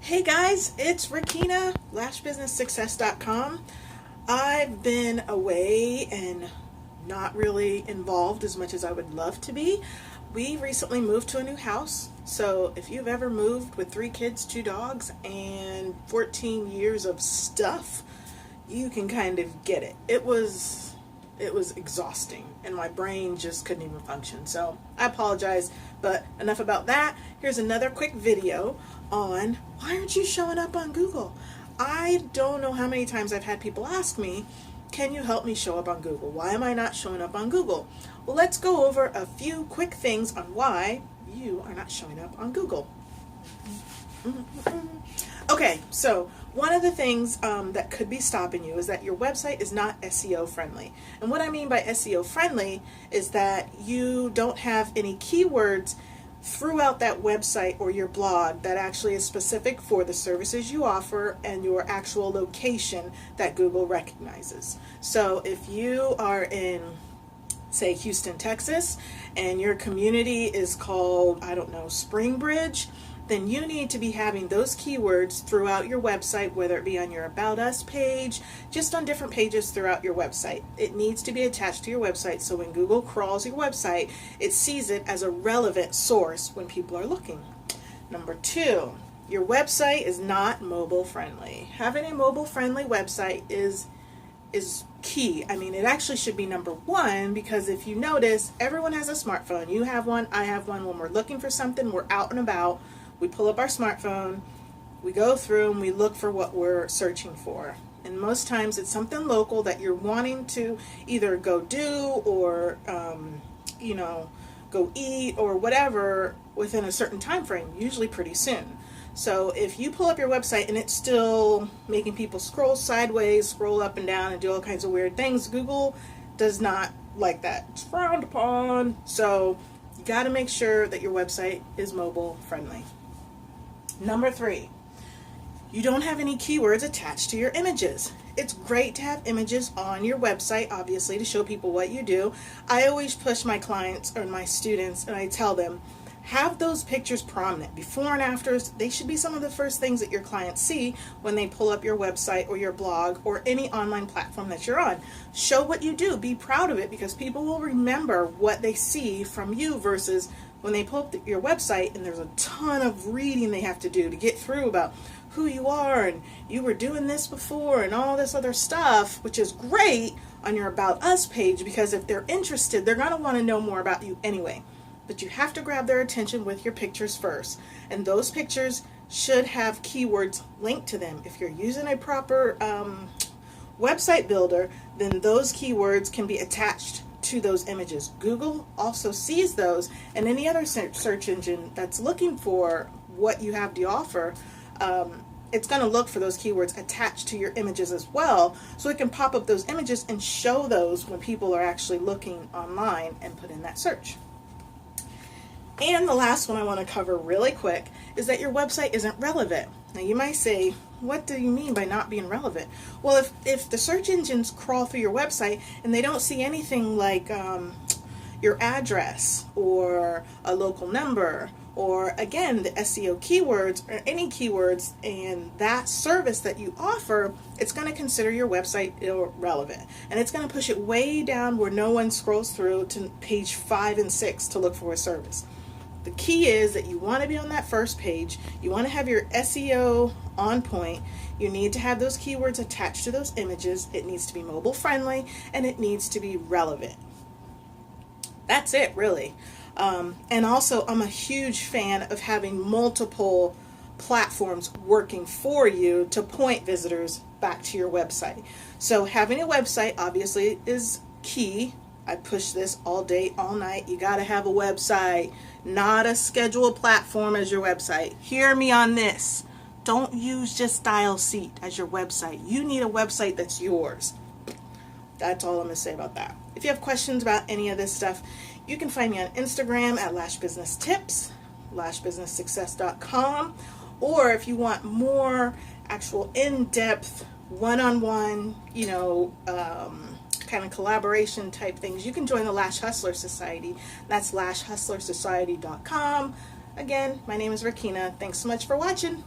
Hey guys, it's Rakina, lashbusinesssuccess.com. I've been away and not really involved as much as I would love to be. We recently moved to a new house, so if you've ever moved with 3 kids, 2 dogs, and 14 years of stuff, you can kind of get it. It was exhausting and my brain just couldn't even function. So I apologize, but enough about that. Here's another quick video on why aren't you showing up on Google? I don't know how many times I've had people ask me, can you help me show up on Google? Why am I not showing up on Google? Well, let's go over a few quick things on why you are not showing up on Google. Okay, so one of the things that could be stopping you is that your website is not SEO friendly. And what I mean by SEO friendly is that you don't have any keywords throughout that website or your blog that actually is specific for the services you offer and your actual location that Google recognizes. So if you are in, say, Houston, Texas, and your community is called, I don't know, Springbridge, then you need to be having those keywords throughout your website, whether it be on your About Us page, just on different pages throughout your website. It needs to be attached to your website, so when Google crawls your website, it sees it as a relevant source when people are looking. Number 2, your website is not mobile friendly. Having a mobile friendly website is key. I mean, it actually should be number 1, because if you notice, everyone has a smartphone. You have one, I have one. When we're looking for something, we're out and about, we pull up our smartphone, we go through and we look for what we're searching for. And most times it's something local that you're wanting to either go do or, go eat or whatever within a certain time frame, usually pretty soon. So if you pull up your website and it's still making people scroll sideways, scroll up and down, and do all kinds of weird things, Google does not like that. It's frowned upon. So you got to make sure that your website is mobile friendly. Number 3, you don't have any keywords attached to your images. It's great to have images on your website, obviously, to show people what you do. I always push my clients or my students, and I tell them, have those pictures prominent. Before and afters, they should be some of the first things that your clients see when they pull up your website or your blog or any online platform that you're on. Show what you do. Be proud of it, because people will remember what they see from you versus when they pull up your website and there's a ton of reading they have to do to get through about who you are and you were doing this before and all this other stuff, which is great on your About Us page, because if they're interested, they're going to want to know more about you anyway. But you have to grab their attention with your pictures first. And those pictures should have keywords linked to them. If you're using a proper website builder, then those keywords can be attached to those images. Google also sees those, and any other search engine that's looking for what you have to offer, it's going to look for those keywords attached to your images as well, so it can pop up those images and show those when people are actually looking online and put in that search. And the last one I want to cover really quick is that your website isn't relevant. Now you might say, what do you mean by not being relevant? Well, if the search engines crawl through your website and they don't see anything like your address or a local number or, again, the SEO keywords or any keywords and that service that you offer, it's going to consider your website irrelevant. And it's going to push it way down where no one scrolls through to page 5 and 6 to look for a service. The key is that you want to be on that first page. You want to have your SEO on point. You need to have those keywords attached to those images. It needs to be mobile friendly, and it needs to be relevant. That's it, really. And also, I'm a huge fan of having multiple platforms working for you to point visitors back to your website. So having a website obviously is key. I push this all day, all night. You got to have a website, not a scheduled platform as your website. Hear me on this. Don't use just Style Seat as your website. You need a website that's yours. That's all I'm going to say about that. If you have questions about any of this stuff, you can find me on Instagram at Lash Business Tips, lashbusinesssuccess.com, or if you want more actual in-depth, one-on-one, kind of collaboration type things, you can join the Lash Hustler Society. That's lashhustlersociety.com. Again, my name is Rakina. Thanks so much for watching.